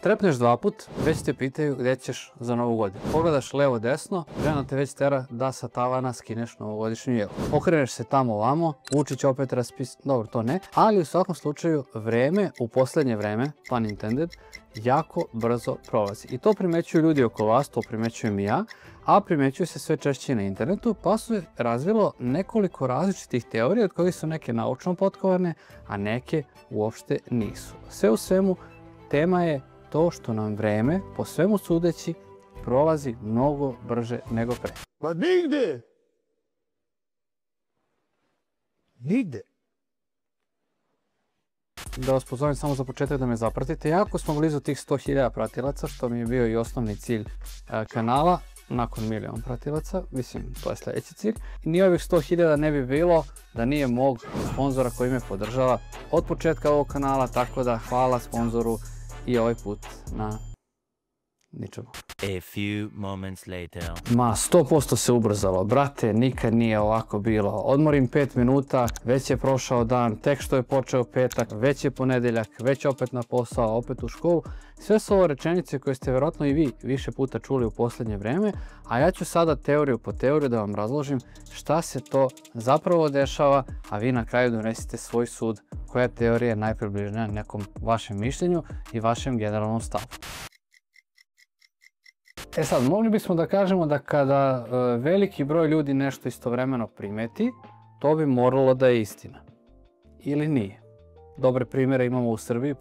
Trepneš dva put, već te pitaju gdje ćeš za novu godinu. Pogledaš levo desno, žena te već tera da sa tavana skineš novogodišnju jelu. Okreneš se tamo ovamo, Vučić opet dobro to ne, ali u svakom slučaju vreme, u posljednje vreme, pun intended, jako brzo prolazi. I to primećuju ljudi oko vas, to primećujem i ja, a primećuju se sve češće na internetu, pa su razvilo nekoliko različitih teorija od kojih su neke naučno potkovane, a neke uopšte nisu. Sve u svemu, tema je to što nam vreme, po svemu sudeći, prolazi mnogo brže nego pre. Ma nigde! Nigde! Da vas pozovem samo za početak da me zapratite. Jako smo blizu tih 100.000 pratilaca, što mi je bio i osnovni cilj kanala. Nakon 1.000.000 pratilaca, mislim, to je sljedeći cilj. I ni ovih 100.000 ne bi bilo da nije mog sponzora koji me podržava od početka ovog kanala, tako da hvala sponzoru i ovaj put na ničemu. A few moments later. Ma, 100% se ubrzalo, brate, nikad nije ovako bilo. Odmorim 5 minuta, već je prošao dan, tek što je počeo petak, već je ponedeljak, već opet na posao, opet u školu. Sve su ovo rečenice koje ste vjerojatno i vi više puta čuli u posljednje vreme, a ja ću sada teoriju po teoriju da vam razložim šta se to zapravo dešava, a vi na kraju donesite svoj sud koja teorija je najpribližnija nekom vašem mišljenju i vašem generalnom stavu. E sad, mogli bismo da kažemo da kada veliki broj ljudi nešto istovremeno primeti, to bi moralo da je istina. Ili nije. Dobre primjere imamo u Srbiji,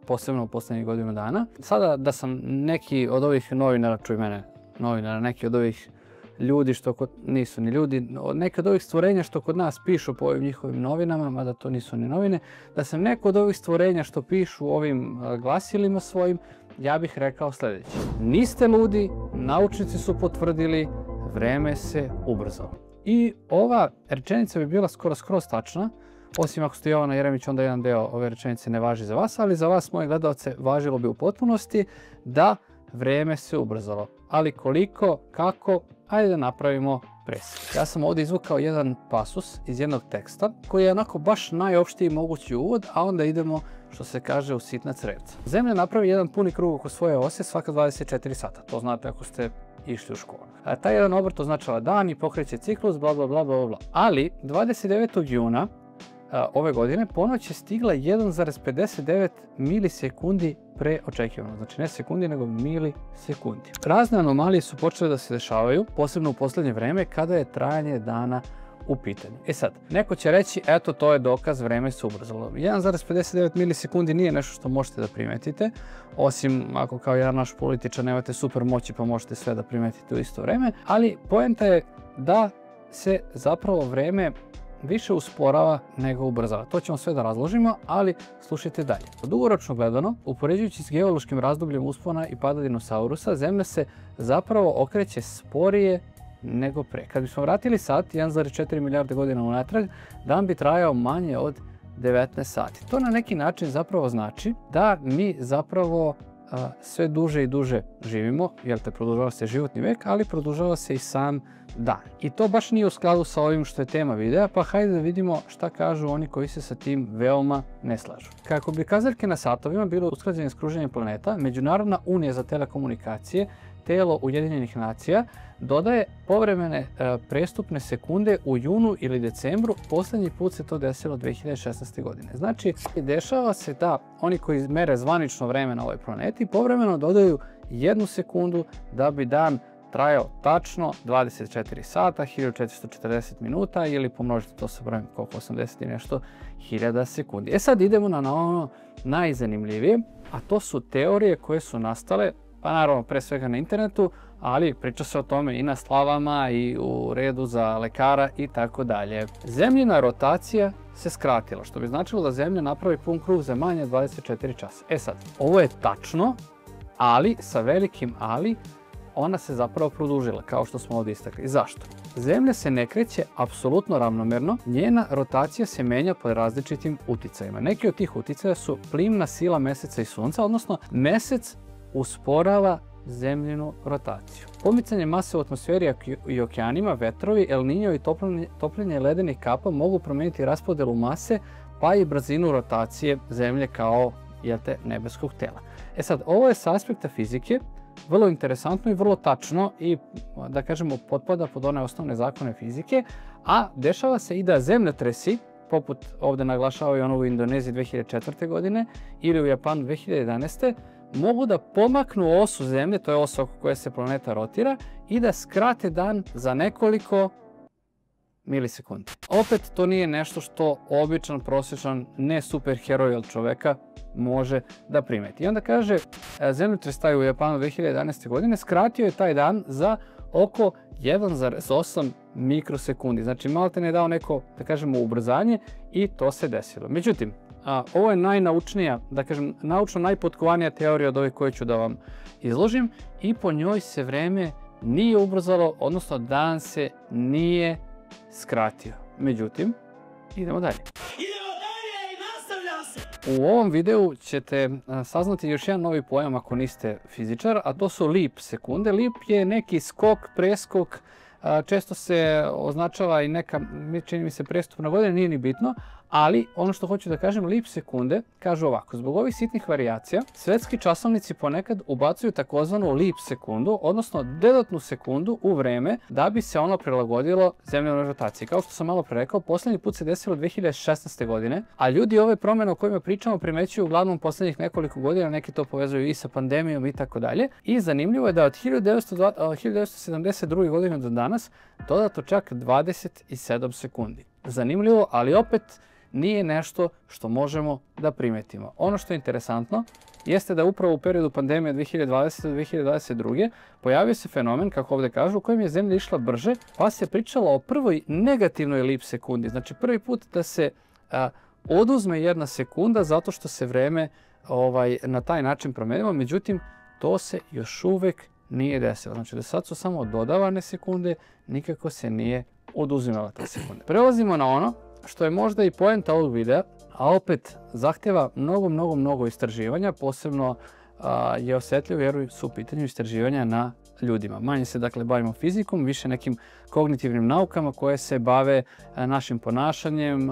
posebno u posljednjih godinu dana. Sada da sam neki od ovih novinara, čuj mene, novinara, neki od ovih ljudi što nisu ni ljudi, neki od ovih stvorenja što kod nas pišu po ovim njihovim novinama, mada to nisu ni novine, da sam neko od ovih stvorenja što pišu u ovim glasilima svojim, ja bih rekao sljedeće. Niste ludi, naučnici su potvrdili, vreme se ubrzalo. I ova rečenica bi bila skroz tačna, osim ako ste Jovana Jeremić, onda jedan deo ove rečenice ne važi za vas, ali za vas, moje gledalce, važilo bi u potpunosti da vreme se ubrzalo. Ali koliko, kako, ajde da napravimo presjek. Ja sam ovdje izvukao jedan pasus iz jednog teksta koji je onako baš najopštiji mogući uvod, a onda idemo, što se kaže, u sitna crevca. Zemlja napravi jedan puni krug oko svoje ose svaka 24 sata. To znate ako ste išli u školu. Taj jedan obrt označava dan i pokreće ciklus, bla bla bla bla bla. Ali 29. juna ove godine ponoć je stigla 1,59 milisekundi pre očekivano. Znači ne sekundi, nego milisekundi. Razne anomalije su počele da se dešavaju, posebno u posljednje vreme, kada je trajanje dana u pitanju. E sad, neko će reći, eto, to je dokaz, vreme se ubrzalo. 1,59 milisekundi nije nešto što možete da primetite, osim ako kao jedan naš političar nemate super moći pa možete sve da primetite u isto vreme, ali poenta je da se zapravo vreme više usporava nego ubrzava. To ćemo sve da razložimo, ali slušajte dalje. Dugoročno gledano, upoređujući s geološkim razdobljem uspona i pada dinosaurusa, Zemlja se zapravo okreće sporije nego pre. Kad bismo vratili sat 1,4 milijarde godina unatrag, dan bi trajao manje od 19 sati. To na neki način zapravo znači da mi zapravo sve duže i duže živimo, jer te produžava se životni vek, ali produžava se i sam dan. I to baš nije u skladu sa ovim što je tema videa, pa hajde da vidimo šta kažu oni koji se sa tim veoma ne slažu. Kako bi kazaljke na satovima bilo usklađene s kruženjem planeta, Međunarodna unija za telekomunikacije, telo Ujedinjenih nacija, dodaje povremene prestupne sekunde u junu ili decembru. Posljednji put se to desilo 2016. godine. Znači, dešava se da oni koji mere zvanično vreme na ovoj planeti povremeno dodaju 1 sekundu da bi dan trajao tačno 24 sata, 1440 minuta ili pomnožite to sa brojem koliko 80 i nešto hiljada sekundi. E sad idemo na ono najzanimljivije, a to su teorije koje su nastale, pa naravno pre svega na internetu, ali priča se o tome i na slavama i u redu za lekara i tako dalje. Zemljina rotacija se skratila, što bi značilo da Zemlja napravi pun krug za manje od 24 časa. E sad, ovo je tačno, ali sa velikim ali, ona se zapravo produžila, kao što smo ovdje istakli. Zašto? Zemlja se ne kreće apsolutno ravnomerno, njena rotacija se menja pod različitim uticajima. Neki od tih uticaja su plimna sila Meseca i Sunca, odnosno Mesec usporava Zemljinu rotaciju. Pomicanje mase u atmosferi i okeanima, vetrovi, El Niño i topljenje ledenih kapa mogu promijeniti raspodelu mase, pa i brzinu rotacije Zemlje kao nebeskog tela. E sad, ovo je sa aspekta fizike vrlo interesantno i vrlo tačno i, da kažemo, potpada pod one osnovne zakone fizike, a dešava se i da zemljotresi, poput ovde naglašavaju ono u Indoneziji 2004. godine ili u Japanu 2011. mogu da pomaknu osu Zemlje, to je osa oko koje se planeta rotira, i da skrate dan za nekoliko milisekundi. Opet, to nije nešto što običan, prosječan, ne superheroj od čoveka može da primeti. I onda kaže, zemljotres taj u Japanu 2011. godine skratio je taj dan za oko 1,8 mikrosekundi. Znači, malte ne je dao neko, da kažemo, ubrzanje i to se desilo. Međutim, ovo je najnaučnija, da kažem, naučno najpotkovanija teorija od ove koje ću da vam izložim i po njoj se vreme nije ubrzalo, odnosno dan se nije skratio. Međutim, idemo dalje. U ovom videu ćete saznati još jedan novi pojam ako niste fizičar, a to su leap sekunde. Leap je neki skok, preskok, često se označava i neka, čini mi se, prestupna godina, nije ni bitno, ali ono što hoću da kažem, leap sekunde, kažu ovako, zbog ovih sitnih varijacija, svetski časovnici ponekad ubacuju takozvanu leap sekundu, odnosno dodatnu sekundu u vreme da bi se ono prilagodilo zemljanoj rotaciji. Kao što sam malo pre rekao, poslednji put se desilo 2016. godine, a ljudi ove promjene o kojima pričamo primećuju uglavnom poslednjih nekoliko godina, neki to povezuju i sa pandemijom i tako dalje. I zanimljivo je da od 1972. godine do danas dodato čak 27 sekundi. Zanimljivo, ali opet nije nešto što možemo da primetimo. Ono što je interesantno jeste da upravo u periodu pandemije 2020-2022 pojavio se fenomen, kako ovdje kažu, u kojem je Zemlja išla brže, pa se pričalo o prvoj negativnoj leap sekundi. Znači, prvi put da se oduzme jedna sekunda zato što se vreme na taj način promenilo, međutim, to se još uvek nije desilo. Znači, da sad su samo dodavane sekunde, nikako se nije oduzimala ta sekunda. Prelazimo na ono što je možda i poenta ovog videa, a opet zahtjeva mnogo istraživanja, posebno je osetljivo jer su u pitanju istraživanja na ljudima. Manje se dakle bavimo fizikom, više nekim kognitivnim naukama koje se bave našim ponašanjem,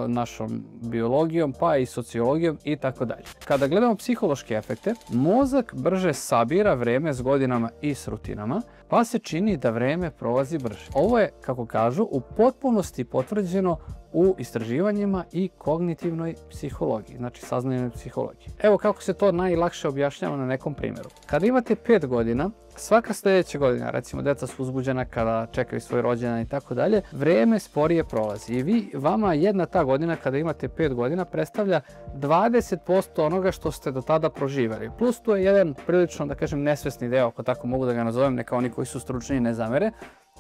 našom biologijom, pa i sociologijom i tako dalje. Kada gledamo psihološke efekte, mozak brže sabira vreme s godinama i s rutinama, pa se čini da vreme prolazi brže. Ovo je, kako kažu, u potpunosti potvrđeno u istraživanjima i kognitivnoj psihologiji, znači saznajnoj psihologiji. Evo kako se to najlakše objašnjava na nekom primjeru. Kada imate 5 godina, svaka sljedeća godina, recimo deca su uzbuđena kada čekaju svoj rođendan i tako dalje, vreme sporije prolazi i vama jedna ta godina kada imate 5 godina predstavlja 20% onoga što ste do tada proživjeli. Plus tu je jedan prilično, da kažem, nesvesni deo, ako tako mogu da ga nazovem, neka oni koji su stručni ne zamere,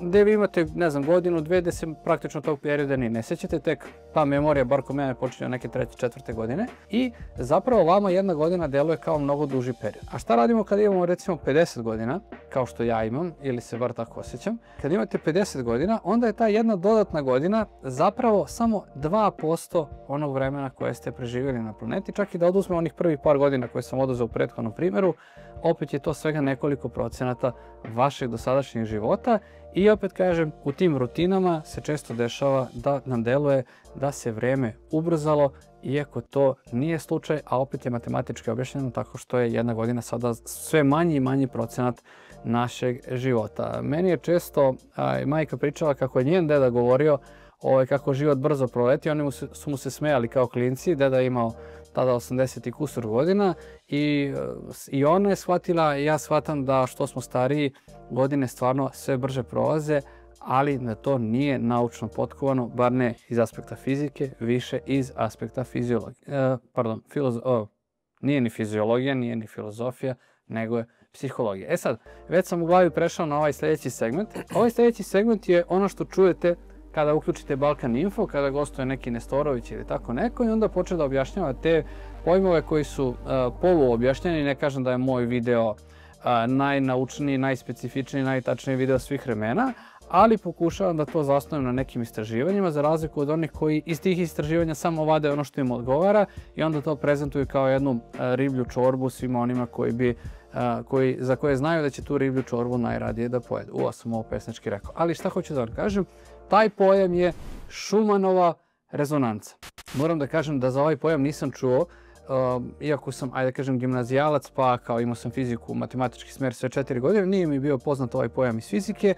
gdje vi imate, ne znam, godinu, dve, gdje se praktično tog perioda ni ne sjećate, tek ta memorija, bar kod mene, počinje neke 3. 4. godine i zapravo vama jedna godina deluje kao mnogo duži period. A šta radimo kada imamo recimo 50 godina, kao što ja imam, ili se bar tako osjećam? Kad imate 50 godina, onda je ta jedna dodatna godina zapravo samo 2% onog vremena koje ste preživjeli na planeti, čak i da oduzme onih prvih par godina koje sam oduzeo u prethodnom primjeru, opet je to svega nekoliko procenata vašeg dosadašnjeg života. I opet kažem, u tim rutinama se često dešava da nam deluje da se vreme ubrzalo, iako to nije slučaj, a opet je matematički objašnjeno tako što je jedna godina sada sve manji i manji procenat našeg života. Meni je često majka pričala kako je njen deda govorio kako život brzo proleti, oni su mu se smejali kao klinci, deda je imao tada 80 i kusur godina i ona je shvatila i ja shvatam da što smo stariji, godine stvarno sve brže prolaze, ali da to nije naučno potkovano, bar ne iz aspekta fizike, više iz aspekta fiziologije. Nije ni fiziologija, nije ni filozofija, nego je psihologija. E sad, već sam u glavi prešao na ovaj sljedeći segment. Ovaj sljedeći segment je ono što čujete kada uključite Balkan Info, kada gostuje neki Nestorović ili tako neko i onda počne da objašnjava te pojmove koji su poluobjašnjeni. Ne kažem da je moj video najnaučniji, najspecifičniji, najtačniji video svih vremena, ali pokušavam da to zasnujem na nekim istraživanjima, za razliku od onih koji iz tih istraživanja samo vade ono što im odgovara i onda to prezentuju kao jednu riblju čorbu svima onima za koje znaju da će tu riblju čorbu najradije da pojedu. Ovo sam ovo pesnički rekao. Ali šta hoću da vam kažem, taj pojam je Schumannova rezonanca. Moram da kažem da za ovaj pojam nisam čuo iako sam, ajde kažem, gimnazijalac, pa kao imao sam fiziku, matematički smer sve 4 godine, nije mi bio poznat ovaj pojam iz fizike,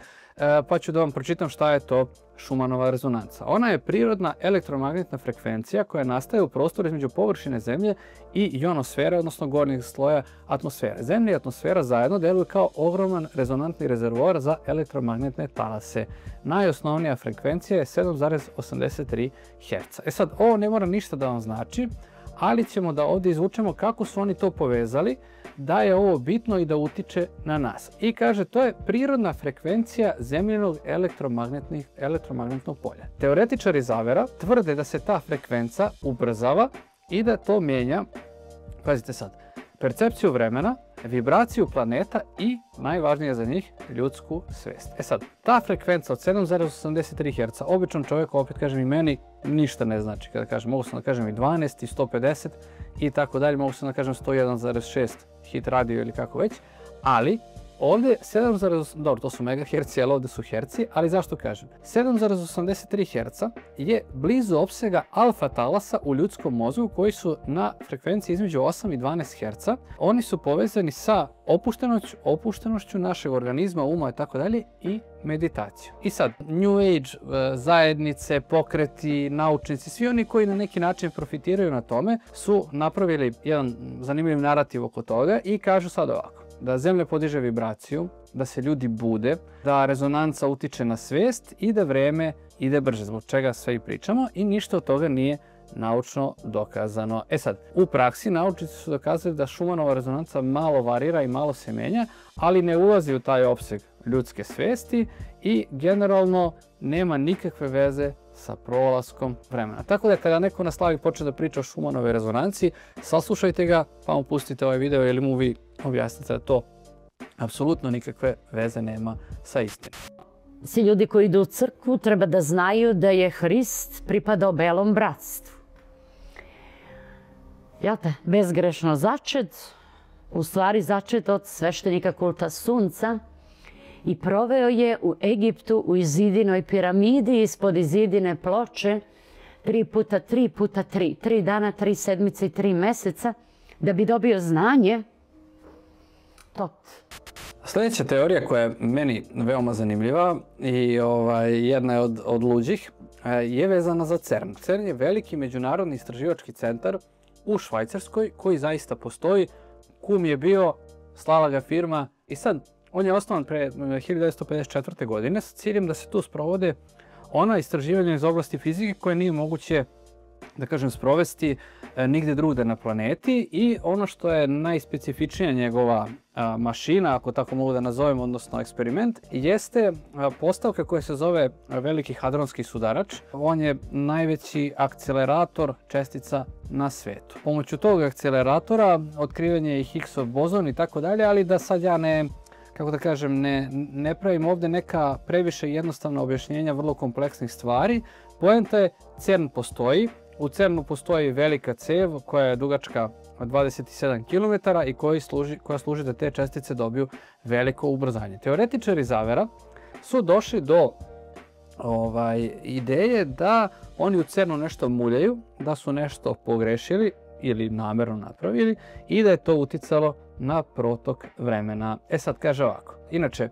pa ću da vam pročitam šta je to Schumannova rezonanca. Ona je prirodna elektromagnetna frekvencija koja nastaje u prostoru između površine Zemlje i ionosfere, odnosno gornjeg sloja atmosfere. Zemlja i atmosfera zajedno deluju kao ogroman rezonantni rezervoar za elektromagnetne talase. Najosnovnija frekvencija je 7,83 Hz. E sad, ovo ne mora ništa da vam znači, ali ćemo da ovdje izvučemo kako su oni to povezali, da je ovo bitno i da utiče na nas. I kaže, to je prirodna frekvencija zemljinog elektromagnetnog polja. Teoretičari zavera tvrde da se ta frekvenca ubrzava i da to mijenja, pazite sad, percepciju vremena, vibraciju planeta i, najvažnije za njih, ljudsku svest. E sad, ta frekvenca od 7,83 Hz, običan čovjek, opet kažem i meni, ništa ne znači. Kada kažem, mogu sam da kažem i 12 i 150 i tako dalje, mogu sam da kažem 101,6 hit radio ili kako već, ali ovdje 7, dobro, to su megaherci, ali ovdje su herci, ali zašto kažem? 7,83 Hz je blizu opsega alfa talasa u ljudskom mozgu koji su na frekvenciji između 8 i 12 Hz. Oni su povezani sa opuštenošću našeg organizma, uma i tako dalje i meditaciju. I sad, New Age, zajednice, pokreti, naučnici, svi oni koji na neki način profitiraju na tome su napravili jedan zanimljiv narativ oko toga i kažu sad ovako. Da Zemlja podiže vibraciju, da se ljudi bude, da rezonanca utiče na svijest i da vreme ide brže, zbog čega sve i pričamo i ništa od toga nije naučno dokazano. E sad, u praksi naučnici su dokazali da Schumannova rezonanca malo varira i malo se menja, ali ne ulazi u taj opseg ljudske svijesti i generalno nema nikakve veze sa prolaskom vremena. Tako da kada neko na slavi počne da priča o Schumannovoj rezonanci, saslušajte ga pa mu pustite ovaj video ili mu vi objasnite da to apsolutno nikakve veze nema sa istinom. Svi ljudi koji idu u crkvu treba da znaju da je Hrist pripadao belom bratstvu. Jel te? Bezgrešno začet, u stvari začet od sveštenika kulta sunca i proveo je u Egiptu u Izidinoj piramidi ispod Izidine ploče 3x3x3, 3 dana, 3 sedmice i 3 meseca da bi dobio znanje. Sljedeća teorija koja je meni veoma zanimljiva i jedna je od luđih je vezana za CERN. CERN je veliki međunarodni istraživački centar u Švajcarskoj koji zaista postoji. Kum je bio, slala ga firma i sad on je osnovan pre 1954. godine s ciljem da se tu sprovode ona istraživanja iz oblasti fizike koje nije moguće, da kažem, sprovesti nigdje drugdje na planeti i ono što je najspecifičnija njegova mašina, ako tako mogu da nazovem, odnosno eksperiment, jeste postavka koja se zove veliki hadronski sudarač. On je najveći akcelerator čestica na svetu. Pomoću tog akceleratora otkriven je i Higgsov bozon i tako dalje, ali da sad ja ne pravim ovdje neka previše jednostavna objašnjenja vrlo kompleksnih stvari. Poenta je, CERN postoji. U CERN-u postoji velika cev koja je dugačka 27 km i koja služi da te čestice dobiju veliko ubrzanje. Teoretičari zavera su došli do ideje da oni u CERN-u nešto muljaju, da su nešto pogrešili ili namjerno napravili i da je to uticalo na protok vremena. E sad kaže ovako. Inače,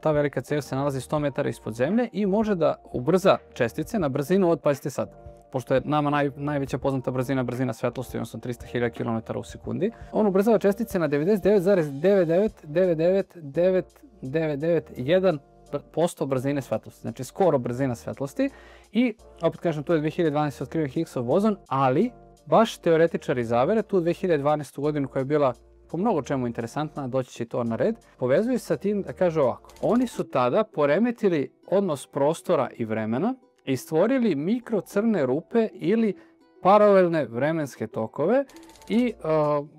ta velika cev se nalazi 100 metara ispod zemlje i može da ubrza čestice na brzinu od, pazite sad, pošto je nama najveća poznata brzina svetlosti, odnosno 300.000 km u sekundi. On ubrzava čestice na 99,9999991% brzine svetlosti, znači skoro brzina svetlosti. I, opet kažem, tu je 2012. otkriven Higgsov bozon, ali baš teoretičari zavere, tu 2012. godinu koja je bila po mnogo čemu interesantna, doći će to na red, povezuju sa tim da kaže ovako. Oni su tada poremetili odnos prostora i vremena i stvorili mikrocrne rupe ili paralelne vremenske tokove i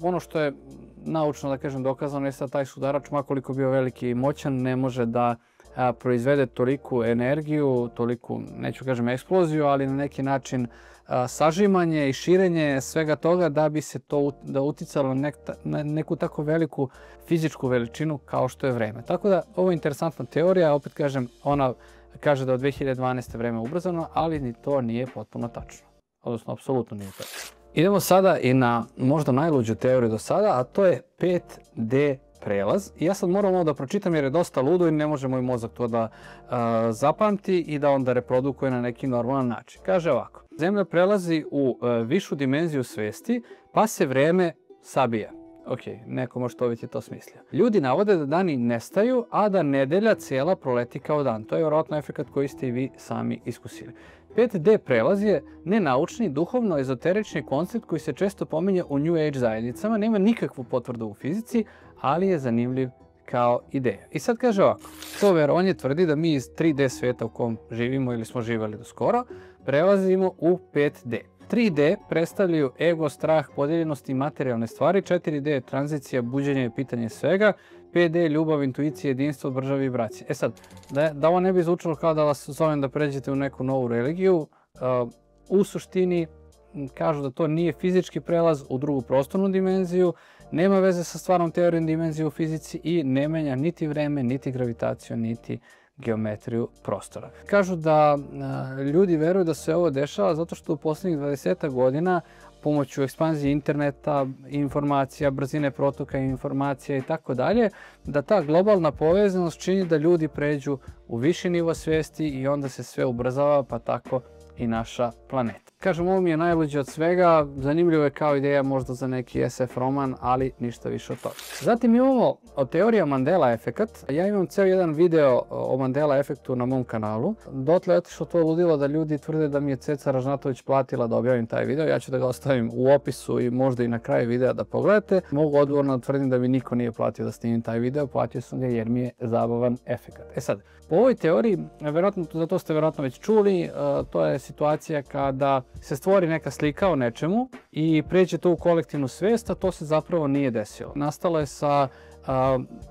ono što je naučno, da kažem, dokazano je da taj sudarač, makoliko bio veliki i moćan, ne može da proizvede toliku energiju, toliku, neću kažem eksploziju, ali na neki način sažimanje i širenje svega toga da bi se to uticalo na neku tako veliku fizičku veličinu kao što je vreme. Tako da ovo je interesantna teorija, opet kažem, ona kaže da od 2012. vreme ubrzano, ali ni to nije potpuno tačno. Odnosno, apsolutno nije tačno. Idemo sada i na možda najluđu teoriju do sada, a to je 5D prelaz. I ja sad moram ovo da pročitam jer je dosta ludo i ne može moj mozak to da zapamti i da onda reprodukuje na neki normalan način. Kaže ovako, Zemlja prelazi u višu dimenziju svesti, pa se vreme sabija. Ok, neko možda to već je to smislio. Ljudi navode da dani nestaju, a da nedelja cijela proleti kao dan. To je vjerojatno efekat koji ste i vi sami iskusili. 5D prelaz je nenaučni, duhovno, ezoterični koncept koji se često pominje u New Age zajednicama. Nema nikakvu potvrdu u fizici, ali je zanimljiv kao ideja. I sad kaže ovako, to verovanje tvrdi da mi iz 3D svijeta u kom živimo ili smo živjeli do skoro, prelazimo u 5D. 3D predstavljaju ego, strah, podijeljenost i materijalne stvari, 4D je tranzicija, buđenje i pitanje svega, 5D je ljubav, intuicija, jedinstvo, brža vibracija. E sad, da ovo ne bi zvučalo kao da vas zovem da pređete u neku novu religiju, u suštini kažu da to nije fizički prelaz u drugu prostornu dimenziju, nema veze sa stvarnom teorijom dimenzije u fizici i ne menja niti vreme, niti gravitaciju, niti geometriju prostora. Kažu da ljudi veruju da se ovo dešava zato što u posljednjih 20 godina pomoću ekspanzije interneta, informacija, brzine protoka informacija i tako dalje, da ta globalna povezanost čini da ljudi pređu u viši nivo svijesti i onda se sve ubrzava, pa tako i naša planeta. Kažem, ovo mi je najluđe od svega, zanimljivo je kao ideja možda za neki SF roman, ali ništa više od toga. Zatim imamo teorija Mandela efekat. Ja imam ceo jedan video o Mandela efektu na mom kanalu. Dotle je otišlo to ludilo da ljudi tvrde da mi je Ceca Ražnatović platila da objavim taj video. Ja ću da ga ostavim u opisu i možda i na kraju videa da pogledate. Mogu odgovorno tvrdim da mi niko nije platio da snimim taj video, platio sam ga jer mi je zabavan efekat. E sad, po ovoj teoriji, za to ste vjerojatno već čuli, to je situacija kada se stvori neka slika o nečemu i pređe to u kolektivnu svijest, a to se zapravo nije desilo. Nastalo je sa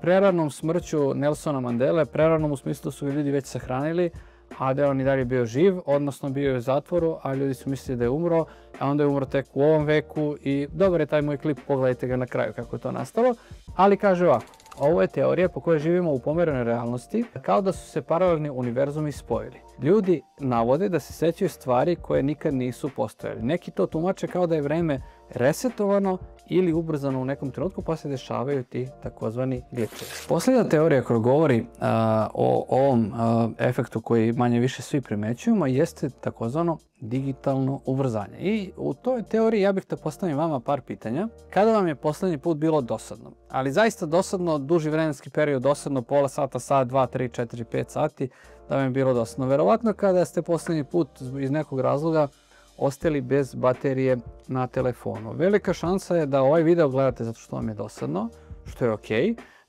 preranom smrću Nelsona Mandele, preranom u smislu su ljudi već sahranili, a da je on i dalje bio živ, odnosno bio je u zatvoru, a ljudi su mislili da je umro, a onda je umro tek u ovom veku i dobar je taj moj klip, pogledajte ga na kraju kako je to nastalo, ali kaže ovako. Ovo je teorija po kojoj živimo u pomerenoj realnosti, kao da su se paralelni univerzumi spojili. Ljudi navode da se sećaju stvari koje nikad nisu postojali. Neki to tumače kao da je vreme resetovano ili ubrzano u nekom trenutku, pa se dešavaju ti takozvani glitchevi. Posljednja teorija koja govori o ovom efektu koji manje više svi primećujemo jeste takozvano digitalno ubrzanje. I u toj teoriji ja bih da postavim vama par pitanja. Kada vam je posljednji put bilo dosadno? Ali zaista dosadno, duži vremenski period, dosadno pola sata, sat, 2, 3, 4, 5 sati, da vam je bilo dosadno. Verovatno kada ste posljednji put iz nekog razloga ostali bez baterije na telefonu. Velika šansa je da ovaj video gledate zato što vam je dosadno, što je ok.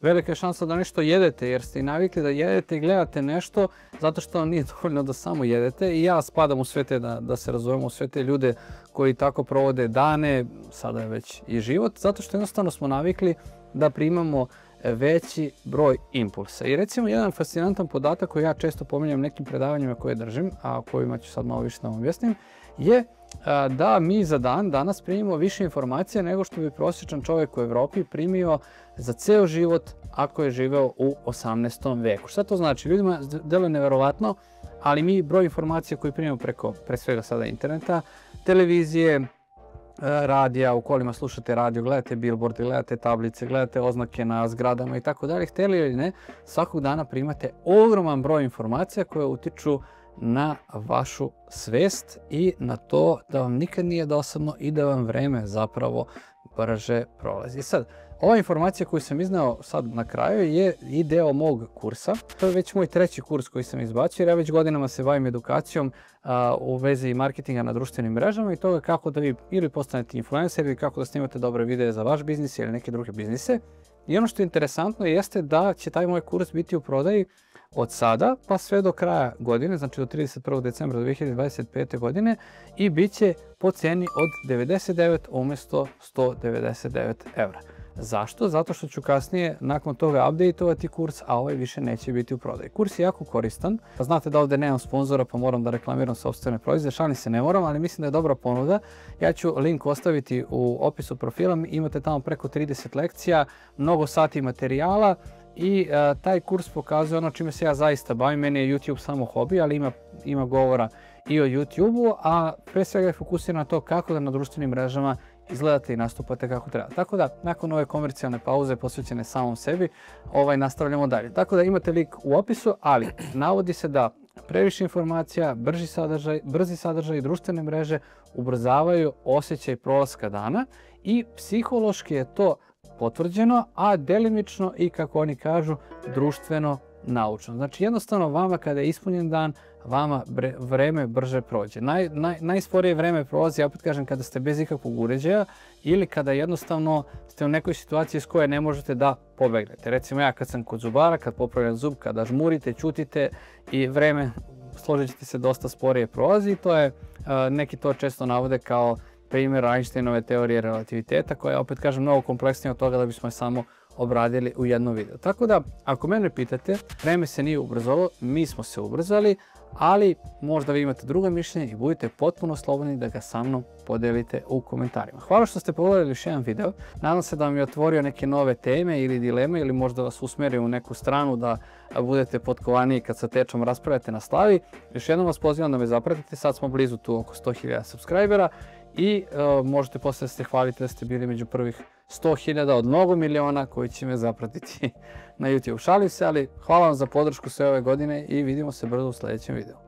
Velika je šansa da nešto jedete jer ste i navikli da jedete i gledate nešto zato što vam nije dovoljno da samo jedete. I ja spadam u sve te, da se razumemo, u sve te ljude koji tako provode dane, sada je već i život, zato što jednostavno smo navikli da primamo veći broj impulsa. I recimo jedan fascinantan podatak koji ja često pominjem nekim predavanjima koje držim, a o kojima ću sad malo više da vam objasnim, je da mi za dan danas primimo više informacija nego što bi prosječan čovjek u Evropi primio za ceo život ako je živeo u 18. veku. Šta to znači? Ljudima deluje neverovatno, ali mi broj informacija koji primimo preko, pre svega sada interneta, televizije, radija, u kolima slušate radio, gledate billboarde, gledate tablice, gledate oznake na zgradama i tako dalje, htjeli ili ne, svakog dana primate ogroman broj informacija koje utiču na vašu svest i na to da vam nikad nije dosadno i da vam vreme zapravo brže prolazi. Sad, ova informacija koju sam izneo sad na kraju je i deo mog kursa. To je već moj treći kurs koji sam izbacio jer ja već godinama se bavim edukacijom u vezi marketinga na društvenim mrežama i toga kako da vi ili postanete influencer ili kako da snimate dobre videe za vaš biznis ili neke druge biznise. I ono što je interesantno jeste da će taj moj kurs biti u prodaji od sada pa sve do kraja godine, znači do 31. decembra 2025. godine i bit će po ceni od 99 umjesto 199 eura. Zašto? Zato što ću kasnije nakon toga updateovati kurs, a ovaj više neće biti u prodaju. Kurs je jako koristan. Znate da ovdje nemam sponzora pa moram da reklamiram sopstvene proizvode. Šalim se ne moram, ali mislim da je dobra ponuda. Ja ću link ostaviti u opisu profila. Imate tamo preko 30 lekcija, mnogo sati materijala i taj kurs pokazuje ono čime se ja zaista bavim. Meni je YouTube samo hobi, ali ima govora i o YouTube-u, a pre svega je fokusiran na to kako da na društvenim mrežama izgledate i nastupate kako treba. Tako da, nakon ove komercijalne pauze posvećene samom sebi, nastavljamo dalje. Tako da imate link u opisu, ali navodi se da previše informacija, brzi sadržaj i društvene mreže ubrzavaju osjećaj prolaska dana i psihološki je to potvrđeno, a delimično i, kako oni kažu, društveno naučno. Znači, jednostavno vama kada je ispunjen dan, vama vreme brže prođe. Najsporije vreme prolazi, ja opet kažem, kada ste bez ikakvog uređaja ili kada jednostavno ste u nekoj situaciji s koje ne možete da pobegnete. Recimo ja kad sam kod zubara, kad popravljam zub, kada žmurite, ćutite i vreme, složit ćete se, dosta sporije prolazi. To je, neki to često navode kao primjer Einsteinove teorije relativiteta, koja je, opet kažem, mnogo kompleksnija od toga da bismo je samo obradili u jednom videu. Tako da, ako mene pitate, vreme se nije ubrzalo, mi smo se ubrzali, ali možda vi imate drugo mišljenje i budite potpuno slobodni da ga sa mnom podelite u komentarima. Hvala što ste pogledali još jedan video. Nadam se da vam je otvorio neke nove teme ili dileme ili možda vas usmerio u neku stranu da budete potkovaniji kad sa Tečom raspravljate na slavi. Još jednom vas pozivam da me zapratite, sad smo blizu tu oko 100.000 subscribera i možete posle da se hvalite da ste bili među prvih 100.000 od mnogo miliona koji će me zapratiti na YouTube. Šalim se, ali hvala vam za podršku sve ove godine i vidimo se brzo u sljedećem videu.